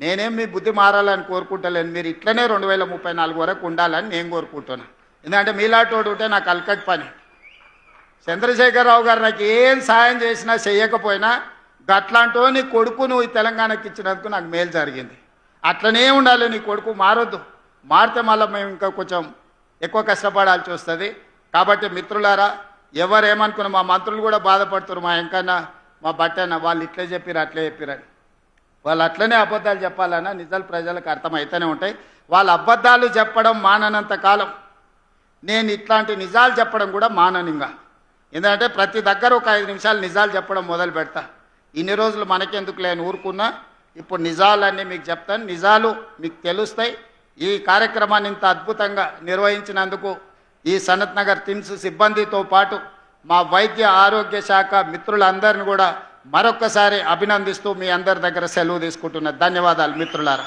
నేనేం మీ బుద్ధి మారాలని కోరుకుంటలేను, మీరు ఇట్లనే 2034 వరకు ఉండాలని నేను కోరుకుంటున్నాను. ఎందుకంటే మీలాటోడు ఉంటే నాకు అల్కట్ పని. చంద్రశేఖరరావు గారు నాకు ఏం సాయం చేసినా చెయ్యకపోయినా గట్లాంటో నీ కొడుకు నువ్వు ఈ తెలంగాణకి ఇచ్చినందుకు నాకు మేలు జరిగింది. అట్లనే ఉండాలి, నీ కొడుకు మారొద్దు. మారితే మళ్ళీ మేము ఇంకా కొంచెం ఎక్కువ కష్టపడాల్సి వస్తుంది. కాబట్టి మిత్రులారా, ఎవరేమనుకున్నా మా మంత్రులు కూడా బాధపడుతున్నారు, మా ఎంకన్నా మా బట్టన్న వాళ్ళు ఇట్లే చెప్పిరు అట్లే చెప్పిరని. వాళ్ళు అట్లనే అబద్ధాలు చెప్పాలన్నా నిజాలు ప్రజలకు అర్థమవుతూనే ఉంటాయి. వాళ్ళ అబద్ధాలు చెప్పడం మాననంత కాలం నేను ఇట్లాంటి నిజాలు చెప్పడం కూడా మాననింగా. ఎందుకంటే ప్రతి దగ్గర ఒక 5 నిమిషాలు నిజాలు చెప్పడం మొదలు పెడతా. ఇన్ని రోజులు మనకెందుకు లేని ఊరుకున్నా, ఇప్పుడు నిజాలన్నీ మీకు చెప్తాను, నిజాలు మీకు తెలుస్తాయి. ఈ కార్యక్రమాన్ని ఇంత అద్భుతంగా నిర్వహించినందుకు ఈ సనత్ నగర్ టిమ్స్ సిబ్బందితో పాటు మా వైద్య ఆరోగ్య శాఖ మిత్రులందరిని కూడా మరొక్కసారి అభినందిస్తూ మీ అందరి దగ్గర సెలవు తీసుకుంటున్నా. ధన్యవాదాలు మిత్రులారా.